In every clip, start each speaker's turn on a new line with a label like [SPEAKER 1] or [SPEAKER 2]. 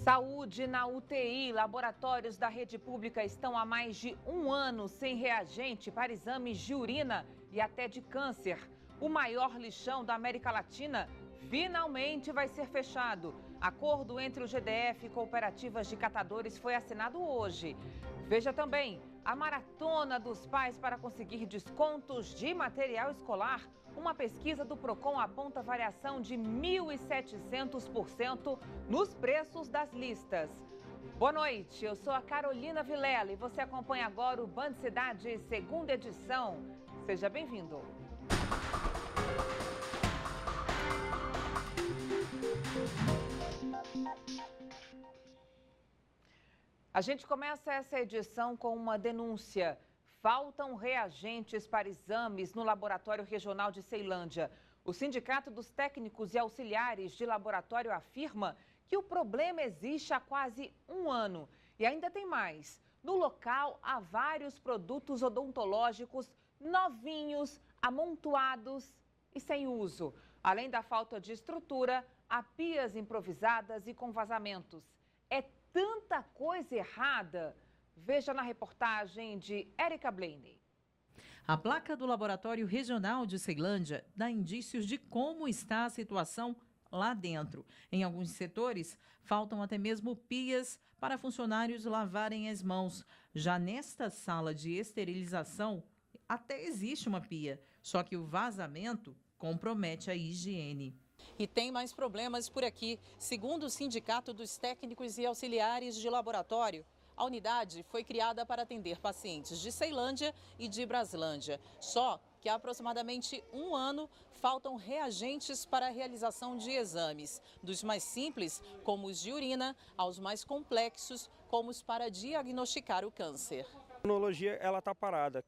[SPEAKER 1] Saúde na UTI. Laboratórios da rede pública estão há mais de um ano sem reagente para exames de urina e até de câncer. O maior lixão da América Latina finalmente vai ser fechado. Acordo entre o GDF e cooperativas de catadores foi assinado hoje. Veja também a maratona dos pais para conseguir descontos de material escolar. Uma pesquisa do Procon aponta variação de 1.700% nos preços das listas. Boa noite, eu sou a Carolina Vilela e você acompanha agora o Band Cidade, segunda edição. Seja bem-vindo. A gente começa essa edição com uma denúncia. Faltam reagentes para exames no Laboratório Regional de Ceilândia. O Sindicato dos Técnicos e Auxiliares de Laboratório afirma que o problema existe há quase um ano. E ainda tem mais. No local, há vários produtos odontológicos novinhos, amontoados e sem uso. Além da falta de estrutura, há pias improvisadas e com vazamentos. É tanta coisa errada. Veja na reportagem de Érica Blaney.
[SPEAKER 2] A placa do Laboratório Regional de Ceilândia dá indícios de como está a situação lá dentro. Em alguns setores, faltam até mesmo pias para funcionários lavarem as mãos. Já nesta sala de esterilização, até existe uma pia, só que o vazamento compromete a higiene.
[SPEAKER 3] E tem mais problemas por aqui. Segundo o Sindicato dos Técnicos e Auxiliares de Laboratório, a unidade foi criada para atender pacientes de Ceilândia e de Braslândia. Só que há aproximadamente um ano faltam reagentes para a realização de exames, dos mais simples, como os de urina, aos mais complexos, como os para diagnosticar o câncer.
[SPEAKER 4] A imunologia ela está parada,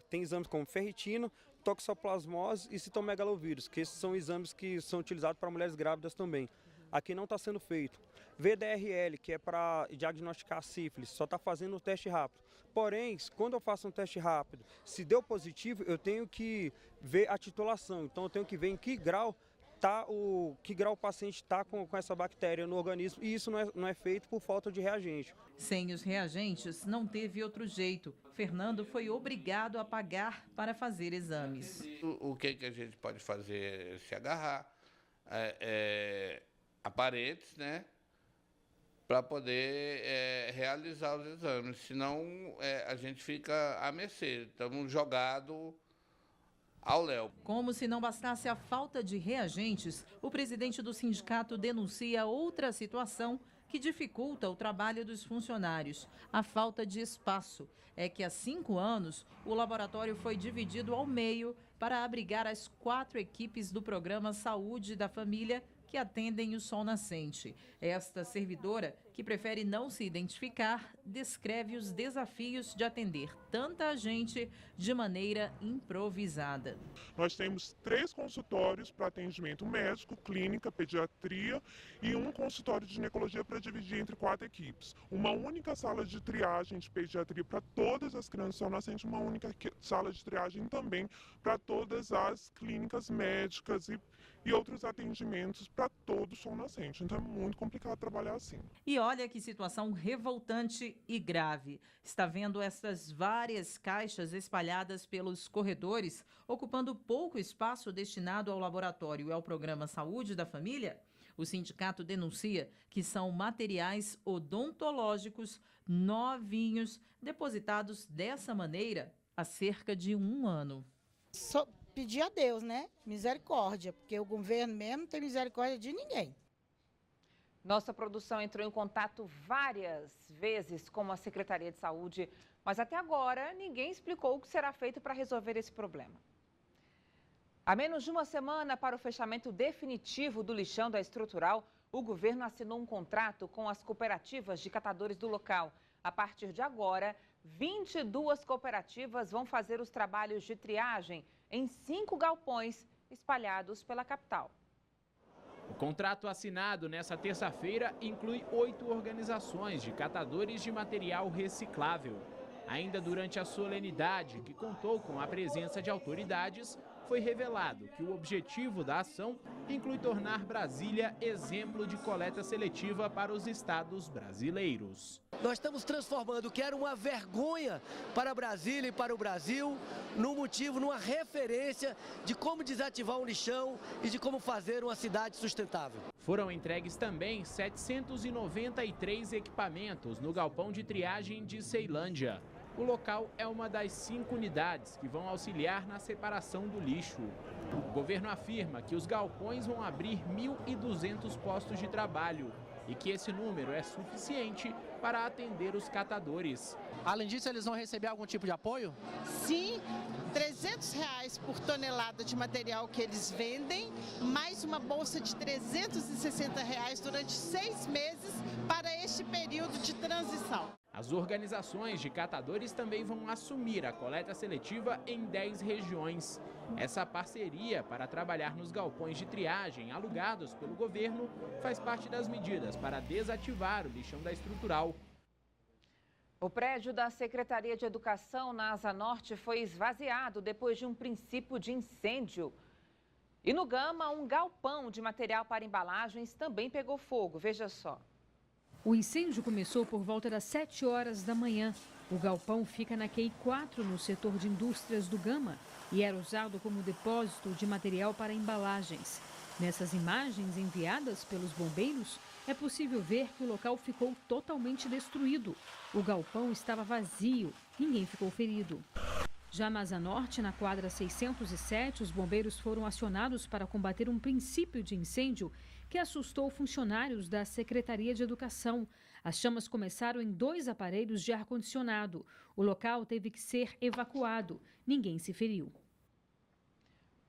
[SPEAKER 4] tem exames como ferritina, toxoplasmose e citomegalovírus, que esses são exames que são utilizados para mulheres grávidas também. Aqui não está sendo feito. VDRL, que é para diagnosticar sífilis, só está fazendo o teste rápido. Porém, quando eu faço um teste rápido, se deu positivo, eu tenho que ver a titulação. Então eu tenho que ver em que grau o paciente está com essa bactéria no organismo, e isso não é feito por falta de reagente.
[SPEAKER 2] Sem os reagentes, não teve outro jeito. Fernando foi obrigado a pagar para fazer exames.
[SPEAKER 5] O que a gente pode fazer é se agarrar a paredes, né, para poder realizar os exames. Senão a gente fica à mercê, estamos jogados ao léu.
[SPEAKER 2] Como se não bastasse a falta de reagentes, o presidente do sindicato denuncia outra situação que dificulta o trabalho dos funcionários: a falta de espaço. É que há 5 anos o laboratório foi dividido ao meio para abrigar as 4 equipes do programa Saúde da Família que atendem o sol nascente. Esta servidora, que prefere não se identificar, descreve os desafios de atender tanta gente de maneira improvisada.
[SPEAKER 6] Nós temos 3 consultórios para atendimento médico, clínica, pediatria e um consultório de ginecologia para dividir entre 4 equipes. Uma única sala de triagem de pediatria para todas as crianças sol nascente, uma única sala de triagem também para todas as clínicas médicas e outros atendimentos para todo o sol nascente. Então é muito complicado trabalhar assim.
[SPEAKER 2] E olha que situação revoltante e grave. Está vendo essas várias caixas espalhadas pelos corredores, ocupando pouco espaço destinado ao laboratório e ao programa Saúde da Família? O sindicato denuncia que são materiais odontológicos novinhos, depositados dessa maneira há cerca de um ano.
[SPEAKER 7] Só pedir a Deus, né? Misericórdia, porque o governo mesmo não tem misericórdia de ninguém.
[SPEAKER 1] Nossa produção entrou em contato várias vezes com a Secretaria de Saúde, mas até agora ninguém explicou o que será feito para resolver esse problema. Há menos de uma semana para o fechamento definitivo do lixão da Estrutural, o governo assinou um contrato com as cooperativas de catadores do local. A partir de agora, 22 cooperativas vão fazer os trabalhos de triagem em 5 galpões espalhados pela capital.
[SPEAKER 8] O contrato assinado nesta terça-feira inclui 8 organizações de catadores de material reciclável. Ainda durante a solenidade, que contou com a presença de autoridades, foi revelado que o objetivo da ação inclui tornar Brasília exemplo de coleta seletiva para os estados brasileiros.
[SPEAKER 9] Nós estamos transformando o que era uma vergonha para Brasília e para o Brasil num motivo, numa referência de como desativar um lixão e de como fazer uma cidade sustentável.
[SPEAKER 8] Foram entregues também 793 equipamentos no galpão de triagem de Ceilândia. O local é uma das 5 unidades que vão auxiliar na separação do lixo. O governo afirma que os galpões vão abrir 1.200 postos de trabalho e que esse número é suficiente para atender os catadores.
[SPEAKER 10] Além disso, eles vão receber algum tipo de apoio?
[SPEAKER 11] Sim, R$300 por tonelada de material que eles vendem, mais uma bolsa de R$360 durante 6 meses para este período de transição.
[SPEAKER 8] As organizações de catadores também vão assumir a coleta seletiva em 10 regiões. Essa parceria para trabalhar nos galpões de triagem alugados pelo governo faz parte das medidas para desativar o lixão da estrutural.
[SPEAKER 1] O prédio da Secretaria de Educação na Asa Norte foi esvaziado depois de um princípio de incêndio. E no Gama, um galpão de material para embalagens também pegou fogo. Veja só.
[SPEAKER 12] O incêndio começou por volta das 7 horas da manhã. O galpão fica na QI 4, no setor de indústrias do Gama, e era usado como depósito de material para embalagens. Nessas imagens enviadas pelos bombeiros, é possível ver que o local ficou totalmente destruído. O galpão estava vazio, ninguém ficou ferido. Já na Asa Norte, na quadra 607, os bombeiros foram acionados para combater um princípio de incêndio que assustou funcionários da Secretaria de Educação. As chamas começaram em 2 aparelhos de ar-condicionado. O local teve que ser evacuado. Ninguém se feriu.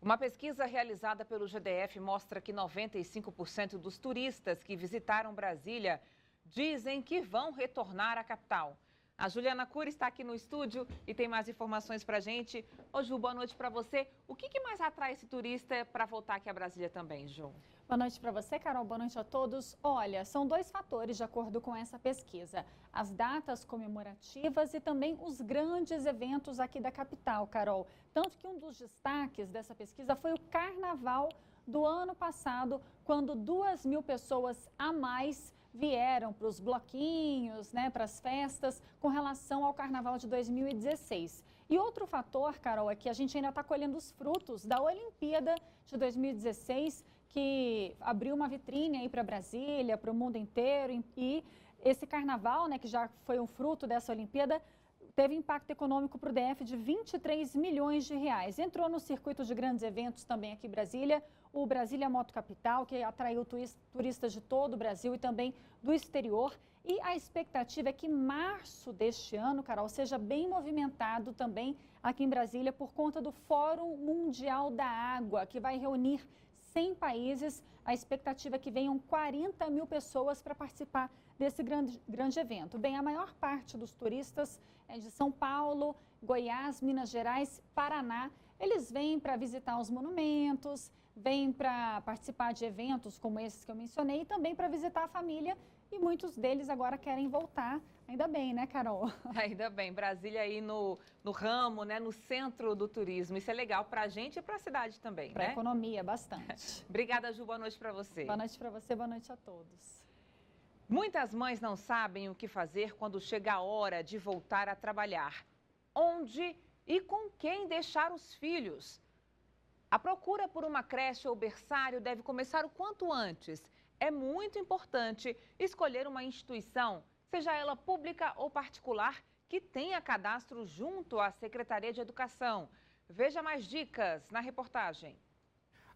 [SPEAKER 1] Uma pesquisa realizada pelo GDF mostra que 95% dos turistas que visitaram Brasília dizem que vão retornar à capital. A Juliana Cury está aqui no estúdio e tem mais informações para a gente. Ô, Ju, boa noite para você. O que mais atrai esse turista para voltar aqui a Brasília também, Ju?
[SPEAKER 13] Boa noite para você, Carol. Boa noite a todos. Olha, são 2 fatores de acordo com essa pesquisa. As datas comemorativas e também os grandes eventos aqui da capital, Carol. Tanto que um dos destaques dessa pesquisa foi o Carnaval do ano passado, quando 2.000 pessoas a mais vieram para os bloquinhos, né, para as festas, com relação ao Carnaval de 2016. E outro fator, Carol, é que a gente ainda está colhendo os frutos da Olimpíada de 2016, que abriu uma vitrine aí para Brasília, para o mundo inteiro. E esse Carnaval, né, que já foi um fruto dessa Olimpíada, teve impacto econômico para o DF de 23 milhões de reais. Entrou no circuito de grandes eventos também aqui em Brasília, o Brasília Moto Capital, que atraiu turistas de todo o Brasil e também do exterior. E a expectativa é que março deste ano, Carol, seja bem movimentado também aqui em Brasília por conta do Fórum Mundial da Água, que vai reunir 100 países. A expectativa é que venham 40.000 pessoas para participar desse grande evento. Bem, a maior parte dos turistas é de São Paulo, Goiás, Minas Gerais, Paraná. Eles vêm para visitar os monumentos, vêm para participar de eventos como esses que eu mencionei e também para visitar a família. E muitos deles agora querem voltar. Ainda bem, né, Carol?
[SPEAKER 1] Ainda bem. Brasília aí no ramo, né, no centro do turismo. Isso é legal para a gente e para a cidade também,
[SPEAKER 13] pra
[SPEAKER 1] né?
[SPEAKER 13] Para a economia, bastante.
[SPEAKER 1] Obrigada, Ju. Boa noite para você.
[SPEAKER 13] Boa noite para você, boa noite a todos.
[SPEAKER 1] Muitas mães não sabem o que fazer quando chega a hora de voltar a trabalhar. Onde e com quem deixar os filhos? A procura por uma creche ou berçário deve começar o quanto antes. É muito importante escolher uma instituição, seja ela pública ou particular, que tenha cadastro junto à Secretaria de Educação. Veja mais dicas na reportagem.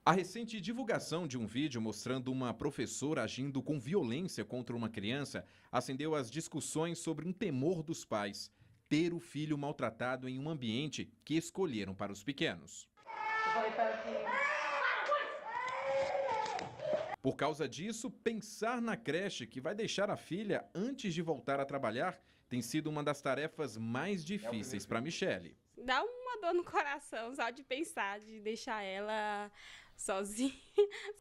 [SPEAKER 14] A recente divulgação de um vídeo mostrando uma professora agindo com violência contra uma criança acendeu as discussões sobre um temor dos pais: ter o filho maltratado em um ambiente que escolheram para os pequenos. Por causa disso, pensar na creche que vai deixar a filha antes de voltar a trabalhar tem sido uma das tarefas mais difíceis para Michele.
[SPEAKER 15] Dá uma dor no coração só de pensar, de deixar ela sozinha.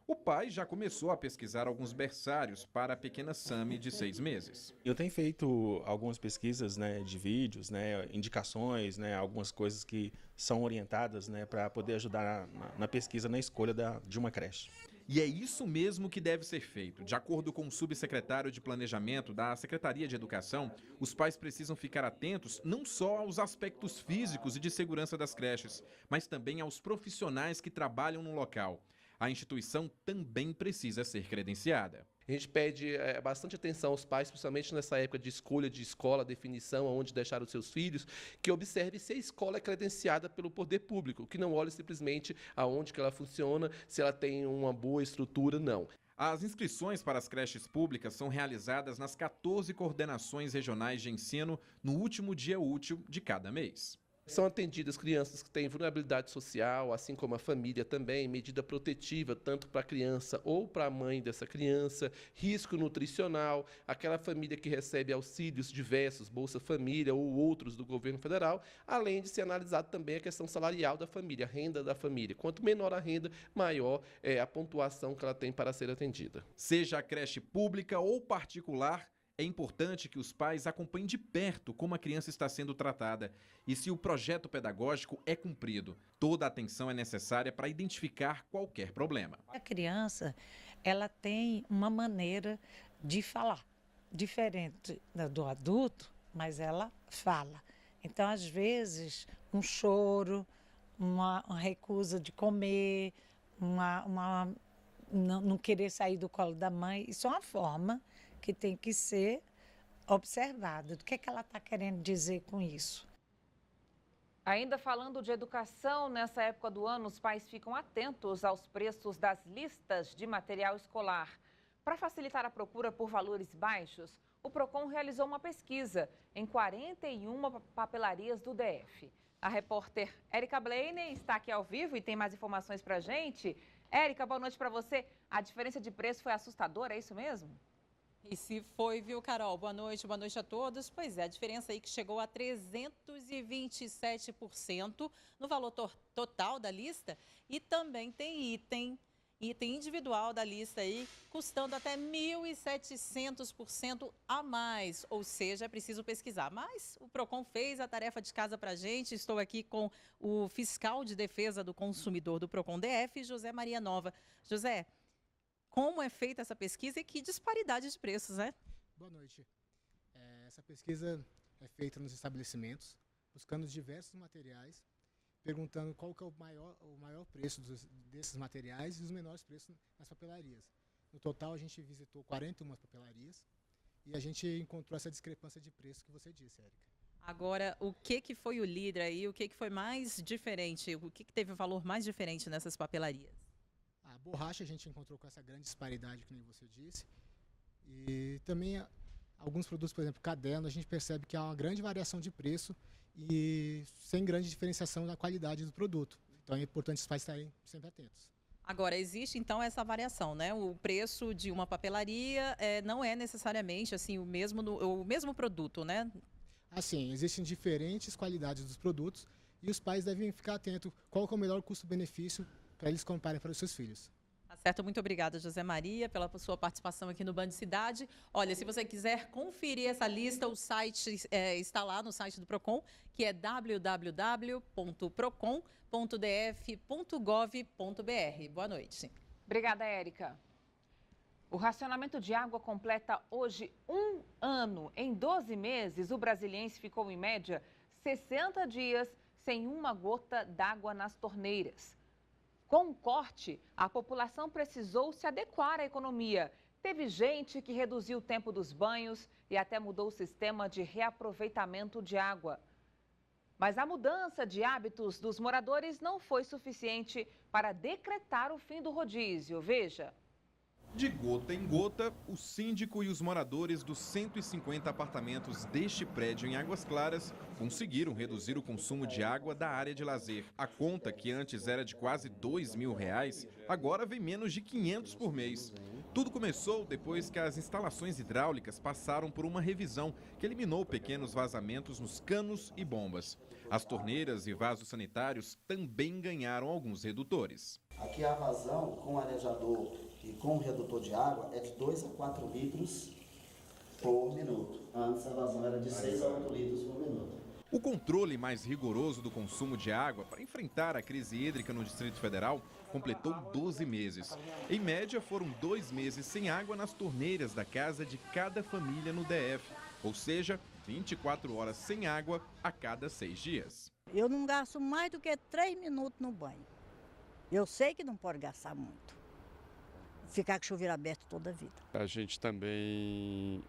[SPEAKER 14] O pai já começou a pesquisar alguns berçários para a pequena Sami de 6 meses.
[SPEAKER 16] Eu tenho feito algumas pesquisas, né, de vídeos, né, indicações, né, algumas coisas que são orientadas, né, para poder ajudar na pesquisa, na escolha de uma creche.
[SPEAKER 14] E é isso mesmo que deve ser feito. De acordo com o subsecretário de Planejamento da Secretaria de Educação, os pais precisam ficar atentos não só aos aspectos físicos e de segurança das creches, mas também aos profissionais que trabalham no local. A instituição também precisa ser credenciada.
[SPEAKER 17] A gente pede bastante atenção aos pais, principalmente nessa época de escolha de escola, definição, aonde deixar os seus filhos, que observe se a escola é credenciada pelo poder público, que não olhe simplesmente aonde que ela funciona, se ela tem uma boa estrutura, não.
[SPEAKER 14] As inscrições para as creches públicas são realizadas nas 14 coordenações regionais de ensino no último dia útil de cada mês.
[SPEAKER 17] São atendidas crianças que têm vulnerabilidade social, assim como a família também, medida protetiva tanto para a criança ou para a mãe dessa criança, risco nutricional, aquela família que recebe auxílios diversos, Bolsa Família ou outros do governo federal, além de ser analisado também a questão salarial da família, a renda da família. Quanto menor a renda, maior é a pontuação que ela tem para ser atendida.
[SPEAKER 14] Seja a creche pública ou particular, é importante que os pais acompanhem de perto como a criança está sendo tratada e se o projeto pedagógico é cumprido. Toda a atenção é necessária para identificar qualquer problema.
[SPEAKER 18] A criança, ela tem uma maneira de falar, diferente do adulto, mas ela fala. Então, às vezes, um choro, uma recusa de comer, não querer sair do colo da mãe, isso é uma forma que tem que ser observada. O que ela está querendo dizer com isso?
[SPEAKER 1] Ainda falando de educação, nessa época do ano, os pais ficam atentos aos preços das listas de material escolar. Para facilitar a procura por valores baixos, o PROCON realizou uma pesquisa em 41 papelarias do DF. A repórter Érica Blaney está aqui ao vivo e tem mais informações para a gente. Érica, boa noite para você. A diferença de preço foi assustadora, é isso mesmo?
[SPEAKER 3] E se foi, viu, Carol? Boa noite a todos. Pois é, a diferença aí que chegou a 327% no valor total da lista e também tem item individual da lista aí custando até 1.700% a mais, ou seja, é preciso pesquisar. Mas o PROCON fez a tarefa de casa para a gente. Estou aqui com o fiscal de defesa do consumidor do PROCON DF, José Maria Nova. José, como é feita essa pesquisa e que disparidade de preços, né?
[SPEAKER 19] Boa noite. Essa pesquisa é feita nos estabelecimentos, buscando diversos materiais, perguntando qual que é o maior preço desses materiais e os menores preços nas papelarias. No total, a gente visitou 41 papelarias e a gente encontrou essa discrepância de preço que você disse, Érica.
[SPEAKER 3] Agora, o que foi o líder aí? O que foi mais diferente? O que teve o valor mais diferente nessas papelarias?
[SPEAKER 19] A borracha a gente encontrou com essa grande disparidade, como você disse, e também alguns produtos, por exemplo, caderno, a gente percebe que há uma grande variação de preço e sem grande diferenciação na qualidade do produto. Então é importante os pais estarem sempre atentos.
[SPEAKER 3] Agora, existe então essa variação, né? O preço de uma papelaria não é necessariamente assim, o mesmo produto, né?
[SPEAKER 19] Assim, existem diferentes qualidades dos produtos e os pais devem ficar atentos qual que é o melhor custo-benefício para eles comprarem para os seus filhos.
[SPEAKER 3] Tá certo, muito obrigada, José Maria, pela sua participação aqui no Band Cidade. Olha, se você quiser conferir essa lista, o site está lá no site do PROCON, que é www.procon.df.gov.br. Boa noite.
[SPEAKER 1] Obrigada, Érica. O racionamento de água completa hoje 1 ano. Em 12 meses, o brasiliense ficou, em média, 60 dias sem uma gota d'água nas torneiras. Com o corte, a população precisou se adequar à economia. Teve gente que reduziu o tempo dos banhos e até mudou o sistema de reaproveitamento de água. Mas a mudança de hábitos dos moradores não foi suficiente para decretar o fim do rodízio. Veja.
[SPEAKER 14] De gota em gota, o síndico e os moradores dos 150 apartamentos deste prédio em Águas Claras conseguiram reduzir o consumo de água da área de lazer. A conta, que antes era de quase R$2.000, agora vem menos de 500 por mês. Tudo começou depois que as instalações hidráulicas passaram por uma revisão que eliminou pequenos vazamentos nos canos e bombas. As torneiras e vasos sanitários também ganharam alguns redutores.
[SPEAKER 15] Aqui a vazão com arejador e com redutor de água é de 2 a 4 litros por minuto. Antes a vazão era de 6 a 8 litros por minuto.
[SPEAKER 14] O controle mais rigoroso do consumo de água para enfrentar a crise hídrica no Distrito Federal completou 12 meses. Em média, foram 2 meses sem água nas torneiras da casa de cada família no DF, ou seja, 24 horas sem água a cada 6 dias.
[SPEAKER 20] Eu não gasto mais do que 3 minutos no banho. Eu sei que não pode gastar muito. Ficar com o chuveiro aberto toda a vida.
[SPEAKER 21] A gente também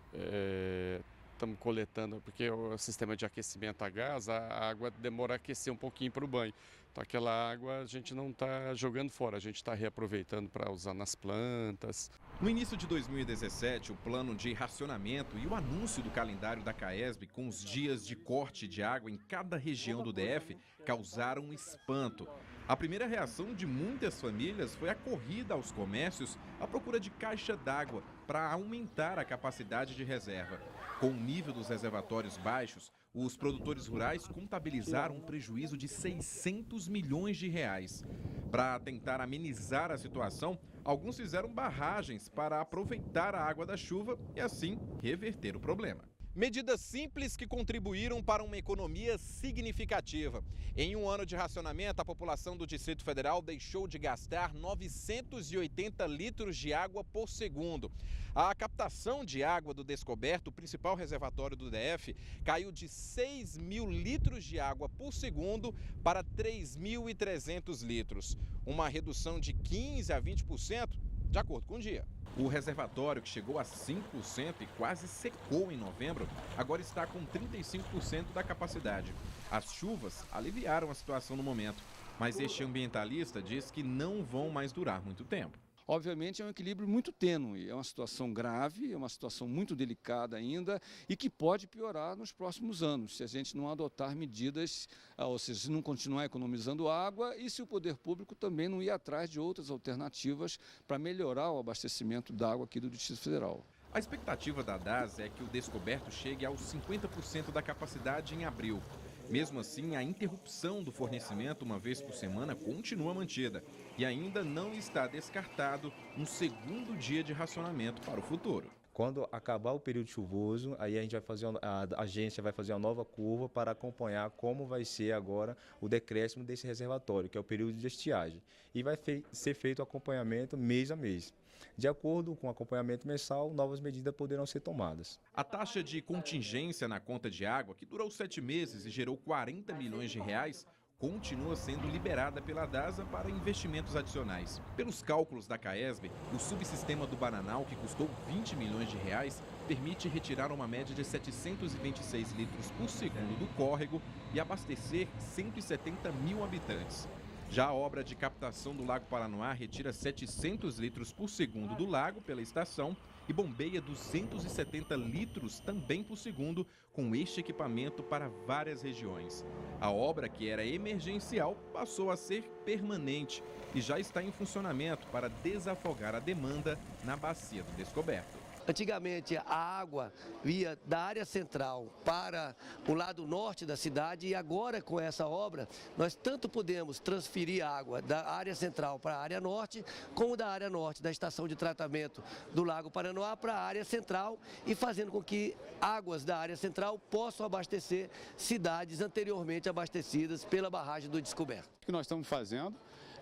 [SPEAKER 21] estamos coletando, porque o sistema de aquecimento a gás, a água demora a aquecer um pouquinho para o banho. Então aquela água a gente não está jogando fora, a gente está reaproveitando para usar nas plantas.
[SPEAKER 14] No início de 2017, o plano de racionamento e o anúncio do calendário da CAESB com os dias de corte de água em cada região do DF causaram um espanto. A primeira reação de muitas famílias foi a corrida aos comércios à procura de caixa d'água para aumentar a capacidade de reserva. Com o nível dos reservatórios baixos, os produtores rurais contabilizaram um prejuízo de 600 milhões de reais. Para tentar amenizar a situação, alguns fizeram barragens para aproveitar a água da chuva e assim reverter o problema. Medidas simples que contribuíram para uma economia significativa. Em um ano de racionamento, a população do Distrito Federal deixou de gastar 980 litros de água por segundo. A captação de água do Descoberto, o principal reservatório do DF, caiu de 6 mil litros de água por segundo para 3.300 litros. Uma redução de 15% a 20%, de acordo com o dia. O reservatório, que chegou a 5% e quase secou em novembro, agora está com 35% da capacidade. As chuvas aliviaram a situação no momento, mas este ambientalista diz que não vão mais durar muito tempo.
[SPEAKER 22] Obviamente é um equilíbrio muito tênue, é uma situação grave, é uma situação muito delicada ainda e que pode piorar nos próximos anos, se a gente não adotar medidas, ou seja, se não continuar economizando água e se o poder público também não ir atrás de outras alternativas para melhorar o abastecimento da água aqui do Distrito Federal.
[SPEAKER 14] A expectativa da DAS é que o Descoberto chegue aos 50% da capacidade em abril. Mesmo assim, a interrupção do fornecimento uma vez por semana continua mantida e ainda não está descartado um segundo dia de racionamento para o futuro.
[SPEAKER 23] Quando acabar o período chuvoso, aí a agência vai fazer uma nova curva para acompanhar como vai ser agora o decréscimo desse reservatório, que é o período de estiagem. E vai ser feito o acompanhamento mês a mês. De acordo com o acompanhamento mensal, novas medidas poderão ser tomadas.
[SPEAKER 14] A taxa de contingência na conta de água, que durou 7 meses e gerou 40 milhões de reais, continua sendo liberada pela DASA para investimentos adicionais. Pelos cálculos da CAESB, o subsistema do Bananal, que custou 20 milhões de reais, permite retirar uma média de 726 litros por segundo do córrego e abastecer 170 mil habitantes. Já a obra de captação do Lago Paranoá retira 700 litros por segundo do lago pela estação e bombeia 270 litros também por segundo com este equipamento para várias regiões. A obra, que era emergencial, passou a ser permanente e já está em funcionamento para desafogar a demanda na bacia do Descoberto.
[SPEAKER 9] Antigamente, a água ia da área central para o lado norte da cidade e agora, com essa obra, nós tanto podemos transferir a água da área central para a área norte, como da área norte da estação de tratamento do Lago Paranoá para a área central e fazendo com que águas da área central possam abastecer cidades anteriormente abastecidas pela barragem do Descoberto.
[SPEAKER 24] O que nós estamos fazendo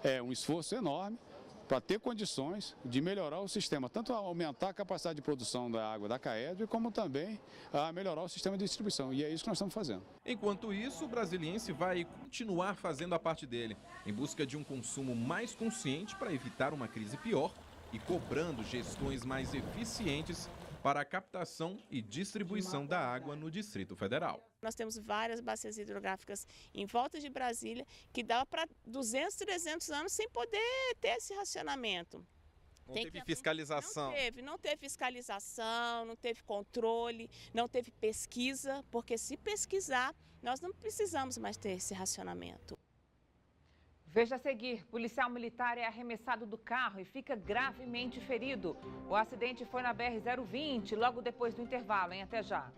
[SPEAKER 24] é um esforço enorme para ter condições de melhorar o sistema, tanto aumentar a capacidade de produção da água da CAESB, como também a melhorar o sistema de distribuição. E é isso que nós estamos fazendo.
[SPEAKER 14] Enquanto isso, o brasiliense vai continuar fazendo a parte dele, em busca de um consumo mais consciente para evitar uma crise pior e cobrando gestões mais eficientes para a captação e distribuição da água no Distrito Federal.
[SPEAKER 25] Nós temos várias bacias hidrográficas em volta de Brasília que dá para 200, 300 anos sem poder ter esse racionamento.
[SPEAKER 14] Não teve fiscalização.
[SPEAKER 25] Não teve fiscalização, não teve controle, não teve pesquisa, porque se pesquisar, nós não precisamos mais ter esse racionamento.
[SPEAKER 1] Veja a seguir, policial militar é arremessado do carro e fica gravemente ferido. O acidente foi na BR-020, logo depois do intervalo, hein? Até já.